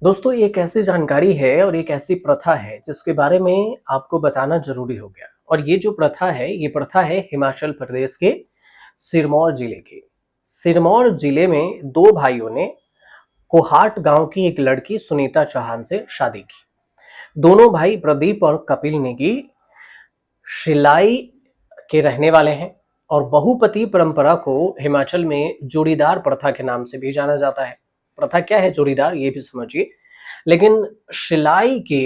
दोस्तों, ये एक ऐसी जानकारी है और एक ऐसी प्रथा है जिसके बारे में आपको बताना ज़रूरी हो गया। और ये जो प्रथा है, ये प्रथा है हिमाचल प्रदेश के सिरमौर ज़िले की। सिरमौर ज़िले में 2 भाइयों ने कोहाट गाँव की एक लड़की सुनीता चौहान से शादी की। दोनों भाई प्रदीप और कपिल नेगी शिलाई के रहने वाले हैं और बहुपति परंपरा को हिमाचल में जोड़ीदार प्रथा के नाम से भी जाना जाता है। प्रथा क्या है जोड़ीदार, ये भी समझिए। लेकिन शिलाई के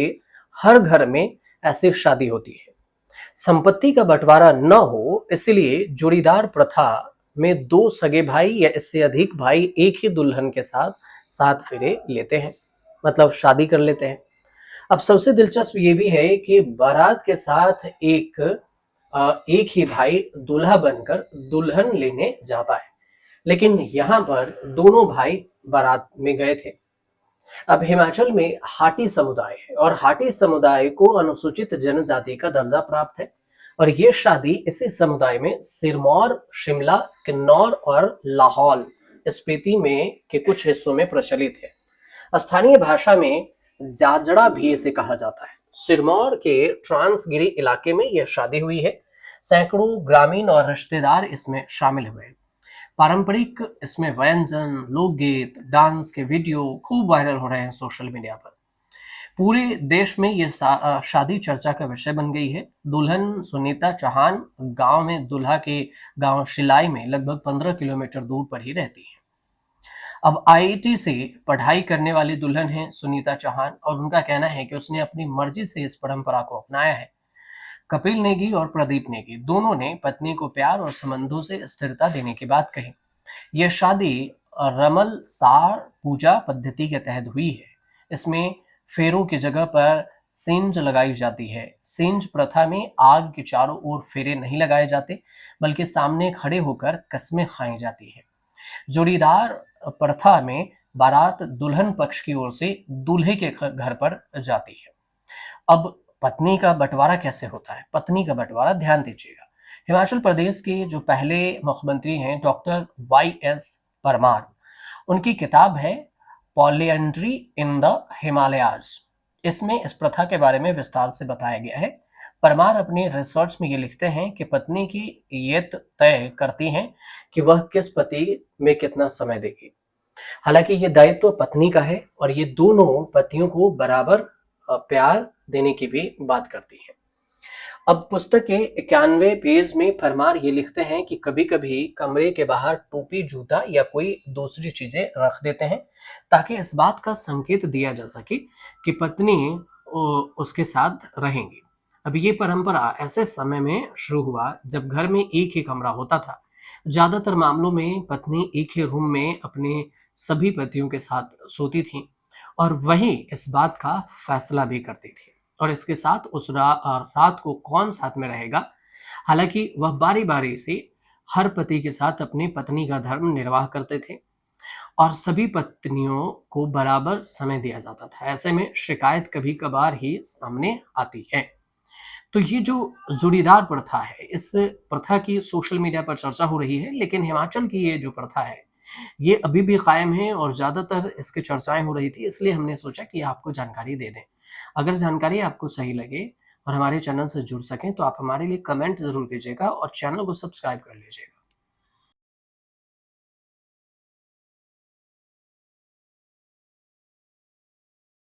हर घर में ऐसी शादी होती है। संपत्ति का बंटवारा न हो इसलिए जोड़ीदार प्रथा में 2 सगे भाई या इससे अधिक भाई एक ही दुल्हन के साथ 7 फेरे लेते हैं, मतलब शादी कर लेते हैं। अब सबसे दिलचस्प ये भी है कि बारात के साथ एक ही भाई दूल्हा बनकर दुल्हन लेने जाता है, लेकिन यहाँ पर दोनों भाई बारात में गए थे। अब हिमाचल में हाटी समुदाय है और हाटी समुदाय को अनुसूचित जनजाति का दर्जा प्राप्त है और ये शादी इसी समुदाय में सिरमौर, शिमला, किन्नौर और लाहौल स्पीति में के कुछ हिस्सों में प्रचलित है। स्थानीय भाषा में जाजड़ा भी इसे कहा जाता है। सिरमौर के ट्रांसगिरी इलाके में यह शादी हुई है। सैकड़ों ग्रामीण और रिश्तेदार इसमें शामिल हुए। पारंपरिक इसमें व्यंजन, लोकगीत, डांस के वीडियो खूब वायरल हो रहे हैं सोशल मीडिया पर। पूरे देश में ये शादी चर्चा का विषय बन गई है। दुल्हन सुनीता चौहान गांव में दूल्हा के गांव शिलाई में लगभग 15 किलोमीटर दूर पर ही रहती है। अब आईआईटी से पढ़ाई करने वाली दुल्हन है सुनीता चौहान और उनका कहना है कि उसने अपनी मर्जी से इस परंपरा को अपनाया है। कपिल नेगी और प्रदीप नेगी दोनों ने पत्नी को प्यार और संबंधों से स्थिरता देने की बात कही। यह शादी रमल सार पूजा पद्धति के तहत हुई है। इसमें फेरों की जगह पर सेंज लगाई जाती है। सेंज प्रथा में आग के चारों ओर फेरे नहीं लगाए जाते, बल्कि सामने खड़े होकर कस्में खाई जाती है। जोड़ीदार प्रथा में बारात दुल्हन पक्ष की ओर से दूल्हे के घर पर जाती है। अब पत्नी का बंटवारा कैसे होता है? पत्नी का बंटवारा ध्यान दीजिएगा। हिमाचल प्रदेश के जो पहले मुख्यमंत्री हैं डॉक्टर वाई एस परमार, उनकी किताब है पॉलिएंड्री इन द हिमालयाज। इसमें इस प्रथा के बारे में विस्तार से बताया गया है। परमार अपनी रिसर्च में ये लिखते हैं कि पत्नी की ये तय करती हैं कि वह किस पति में कितना समय देगी। हालांकि ये दायित्व पत्नी का है और ये दोनों पतियों को बराबर प्यार देने की भी बात करती है। अब पुस्तक के 91 पेज में फरमार ये लिखते हैं कि कभी-कभी कमरे के बाहर टोपी, जूता या कोई दूसरी चीजें रख देते हैं ताकि इस बात का संकेत दिया जा सके कि पत्नी उसके साथ रहेंगी। अब ये परंपरा ऐसे समय में शुरू हुआ जब घर में एक ही कमरा होता था। ज्यादातर मामलों में पत्नी एक ही रूम में अपने सभी पतियों के साथ सोती थी और वही इस बात का फैसला भी करती थी। और इसके साथ रात को कौन साथ में रहेगा, हालांकि वह बारी बारी से हर पति के साथ अपनी पत्नी का धर्म निर्वाह करते थे और सभी पत्नियों को बराबर समय दिया जाता था। ऐसे में शिकायत कभी कभार ही सामने आती है। तो ये जो जोड़ीदार प्रथा है, इस प्रथा की सोशल मीडिया पर चर्चा हो रही है, लेकिन हिमाचल की ये जो प्रथा है ये अभी भी कायम है और ज़्यादातर इसकी चर्चाएं हो रही थी, इसलिए हमने सोचा कि आपको जानकारी दे दें। अगर जानकारी आपको सही लगे और हमारे चैनल से जुड़ सकें तो आप हमारे लिए कमेंट ज़रूर कीजिएगा और चैनल को सब्सक्राइब कर लीजिएगा।